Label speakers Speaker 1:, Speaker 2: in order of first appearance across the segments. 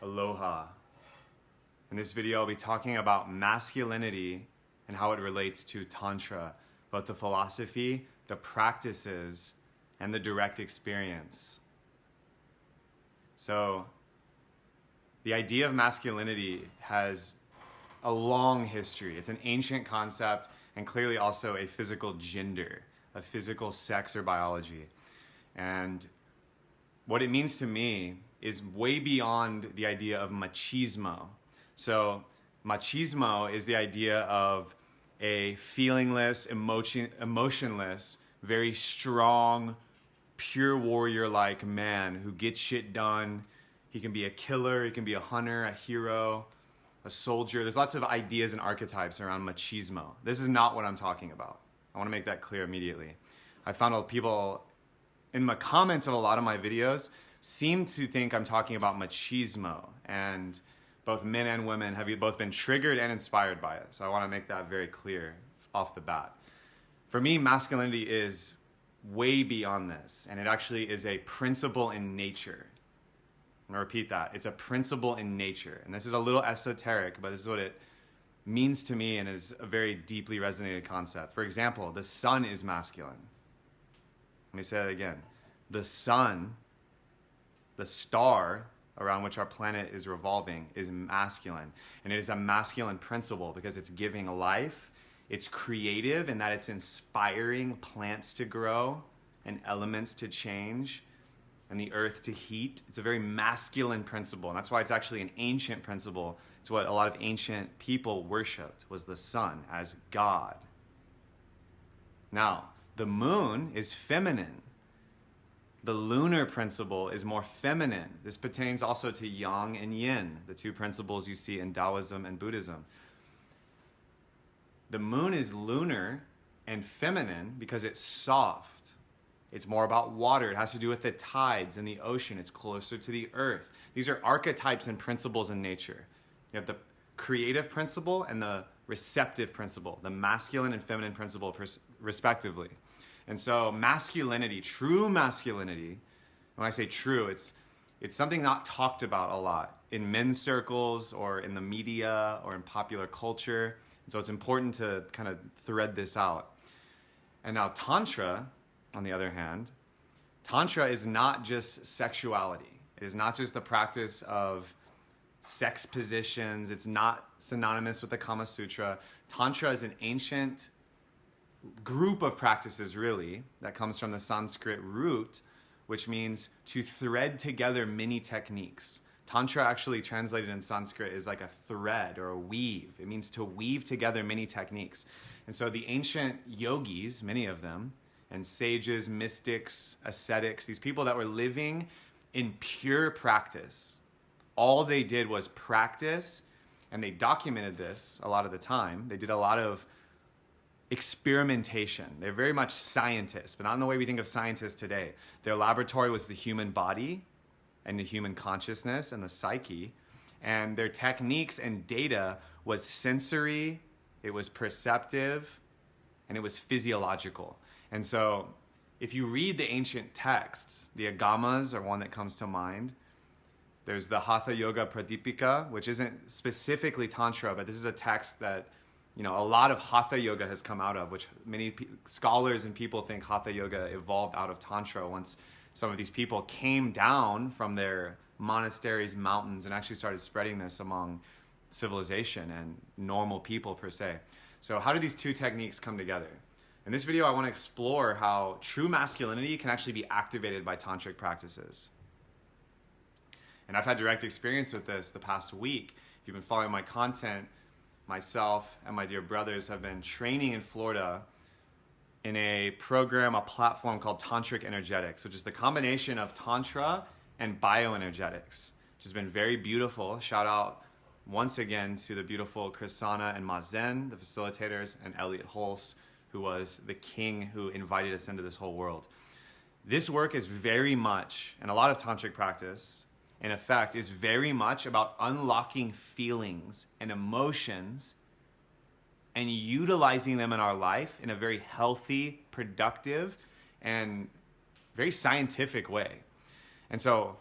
Speaker 1: Aloha. In this video, I'll be talking about masculinity and how it relates to Tantra, both the philosophy, the practices, and the direct experience. So, the idea of masculinity has a long history. It's an ancient concept and clearly also a physical gender, a physical sex or biology. And what it means to me is way beyond the idea of machismo. So machismo is the idea of a feelingless, emotionless, very strong, pure warrior-like man who gets shit done. He can be a killer, he can be a hunter, a hero, a soldier. There's lots of ideas and archetypes around machismo. This is not what I'm talking about. I want to make that clear immediately. I found people in the comments of a lot of my videos seem to think I'm talking about machismo, and both men and women have both been triggered and inspired by it. So I want to make that very clear off the bat. For me, masculinity is way beyond this, and it actually is a principle in nature. I'm going to repeat that. It's a principle in nature. And this is a little esoteric, but this is what it means to me and is a very deeply resonated concept. For example, the sun is masculine. Let me say that again. The sun, the star around which our planet is revolving, is masculine. And it is a masculine principle because it's giving life. It's creative in that it's inspiring plants to grow and elements to change and the earth to heat. It's a very masculine principle, and that's why it's actually an ancient principle. It's what a lot of ancient people worshipped, was the sun as God. Now, the moon is feminine. The lunar principle is more feminine. This pertains also to yang and yin, the two principles you see in Taoism and Buddhism. The moon is lunar and feminine because it's soft. It's more about water. It has to do with the tides and the ocean. It's closer to the earth. These are archetypes and principles in nature. You have the creative principle and the receptive principle, the masculine and feminine principle respectively. And so masculinity, true masculinity, when I say true, it's something not talked about a lot in men's circles or in the media or in popular culture. And so it's important to kind of thread this out. And now Tantra, on the other hand, Tantra is not just sexuality. It is not just the practice of sex positions. It's not synonymous with the Kama Sutra. Tantra is an ancient group of practices, really, that comes from the Sanskrit root, which means to thread together many techniques. Tantra, actually translated in Sanskrit, is like a thread or a weave. It means to weave together many techniques. And so the ancient yogis, many of them, and sages, mystics, ascetics, these people that were living in pure practice, all they did was practice, and they documented this a lot of the time. They did a lot of experimentation. They're very much scientists, but not in the way we think of scientists today. Their laboratory was the human body and the human consciousness and the psyche, and their techniques and data was sensory, it was perceptive, and it was physiological. And so if you read the ancient texts, the Agamas are one that comes to mind. There's the Hatha Yoga Pradipika, which isn't specifically Tantra, but this is a text that a lot of Hatha Yoga has come out of, which many scholars and people think Hatha Yoga evolved out of Tantra once some of these people came down from their monasteries, mountains, and actually started spreading this among civilization and normal people per se. So how do these two techniques come together? In this video, I want to explore how true masculinity can actually be activated by tantric practices. And I've had direct experience with this the past week. If you've been following my content, myself and my dear brothers have been training in Florida in a program, a platform called Tantric Energetics, which is the combination of Tantra and bioenergetics, which has been very beautiful. Shout out once again to the beautiful Chrisana and Mazen, the facilitators, and Elliot Hulse, who was the king who invited us into this whole world. This work is very much, and a lot of tantric practice, in effect, is very much about unlocking feelings and emotions and utilizing them in our life in a very healthy, productive, and very scientific way. And so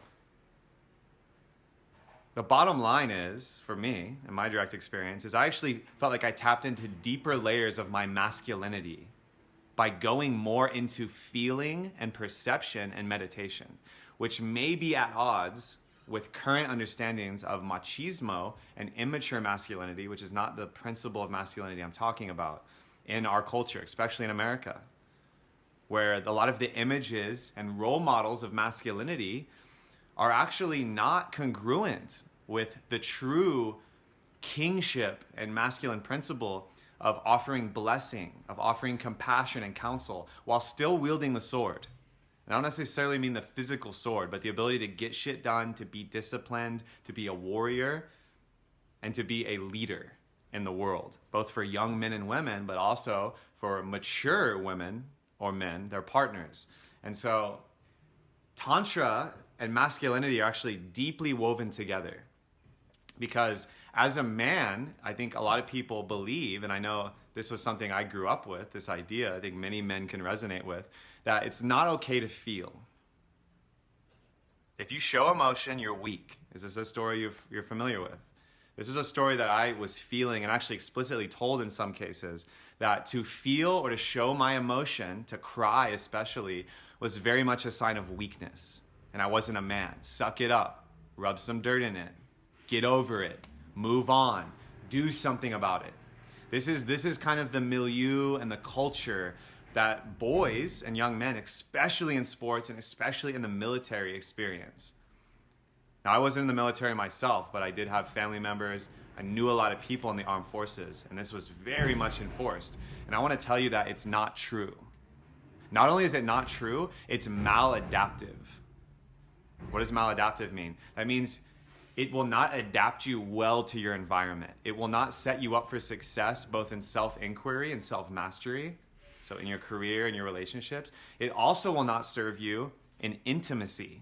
Speaker 1: The bottom line is, for me, in my direct experience, is I actually felt like I tapped into deeper layers of my masculinity by going more into feeling and perception and meditation, which may be at odds with current understandings of machismo and immature masculinity, which is not the principle of masculinity I'm talking about in our culture, especially in America, where a lot of the images and role models of masculinity are actually not congruent with the true kingship and masculine principle of offering blessing, of offering compassion and counsel while still wielding the sword. And I don't necessarily mean the physical sword, but the ability to get shit done, to be disciplined, to be a warrior, and to be a leader in the world, both for young men and women, but also for mature women or men, their partners. And so Tantra and masculinity are actually deeply woven together, because as a man, I think a lot of people believe, and I know this was something I grew up with, this idea I think many men can resonate with, that it's not okay to feel. If you show emotion, you're weak. Is this a story you're familiar with? This is a story that I was feeling and actually explicitly told in some cases, that to feel or to show my emotion, to cry especially, was very much a sign of weakness. And I wasn't a man. Suck it up. Rub some dirt in it. Get over it. Move on. Do something about it. This is kind of the milieu and the culture that boys and young men, especially in sports and especially in the military, experience. Now, I wasn't in the military myself, but I did have family members. I knew a lot of people in the armed forces, and this was very much enforced. And I want to tell you that it's not true. Not only is it not true, it's maladaptive. What does maladaptive mean? That means it will not adapt you well to your environment. It will not set you up for success, both in self-inquiry and self-mastery, so in your career and your relationships. It also will not serve you in intimacy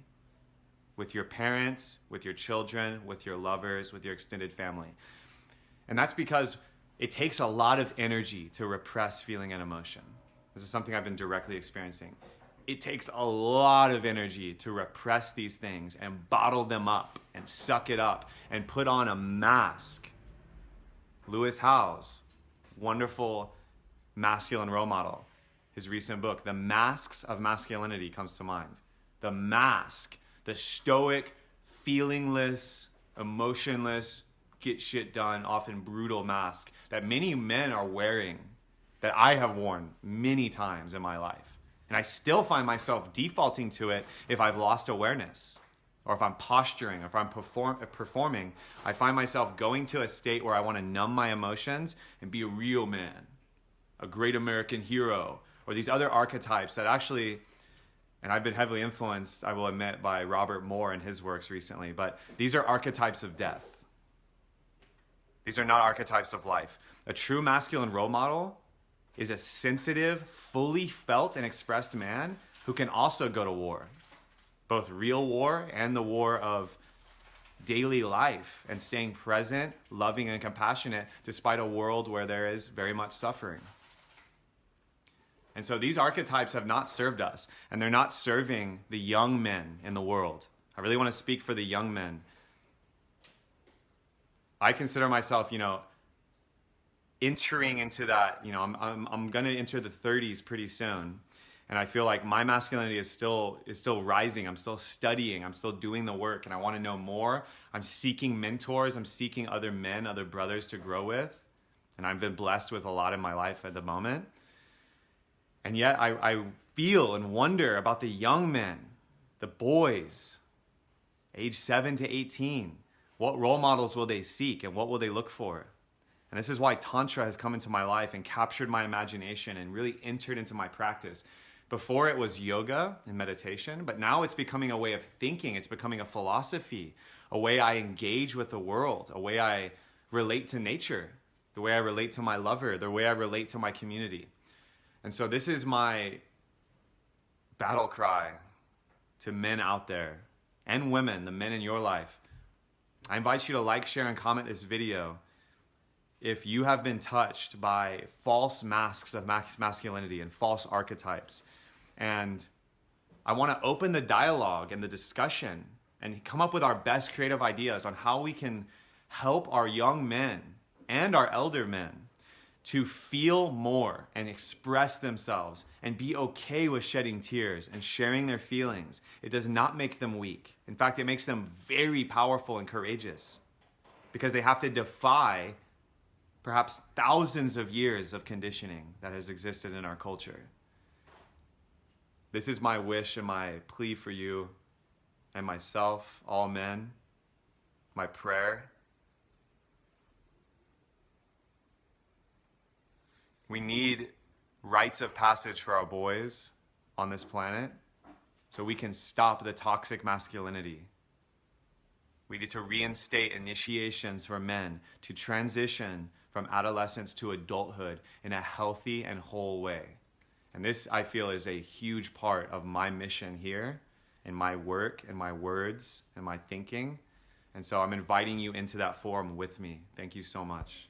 Speaker 1: with your parents, with your children, with your lovers, with your extended family. And that's because it takes a lot of energy to repress feeling and emotion. This is something I've been directly experiencing. It takes a lot of energy to repress these things and bottle them up and suck it up and put on a mask. Lewis Howes, wonderful masculine role model, his recent book, The Masks of Masculinity, comes to mind. The mask, the stoic, feelingless, emotionless, get shit done, often brutal mask that many men are wearing, that I have worn many times in my life. And I still find myself defaulting to it if I've lost awareness, or if I'm posturing, or if I'm performing. I find myself going to a state where I want to numb my emotions and be a real man, a great American hero, or these other archetypes that actually, and I've been heavily influenced, I will admit, by Robert Moore and his works recently, but these are archetypes of death. These are not archetypes of life. A true masculine role model is a sensitive, fully felt and expressed man who can also go to war, both real war and the war of daily life, and staying present, loving, and compassionate despite a world where there is very much suffering. And so these archetypes have not served us, and they're not serving the young men in the world. I really want to speak for the young men. I consider myself, entering into that, I'm going to enter the 30s pretty soon. And I feel like my masculinity is still rising. I'm still studying. I'm still doing the work, and I want to know more. I'm seeking mentors. I'm seeking other men, other brothers to grow with. And I've been blessed with a lot in my life at the moment. And yet I feel and wonder about the young men, the boys, age 7 to 18. What role models will they seek, and what will they look for? And this is why Tantra has come into my life and captured my imagination and really entered into my practice. Before it was yoga and meditation, but now it's becoming a way of thinking. It's becoming a philosophy, a way I engage with the world, a way I relate to nature, the way I relate to my lover, the way I relate to my community. And so this is my battle cry to men out there and women, the men in your life. I invite you to like, share, and comment this video if you have been touched by false masks of masculinity and false archetypes. And I want to open the dialogue and the discussion and come up with our best creative ideas on how we can help our young men and our elder men to feel more and express themselves and be okay with shedding tears and sharing their feelings. It does not make them weak. In fact, it makes them very powerful and courageous, because they have to defy perhaps thousands of years of conditioning that has existed in our culture. This is my wish and my plea for you and myself, all men, my prayer. We need rites of passage for our boys on this planet so we can stop the toxic masculinity. We need to reinstate initiations for men to transition from adolescence to adulthood in a healthy and whole way. And this, I feel, is a huge part of my mission here, in my work, and my words, and my thinking. And so I'm inviting you into that forum with me. Thank you so much.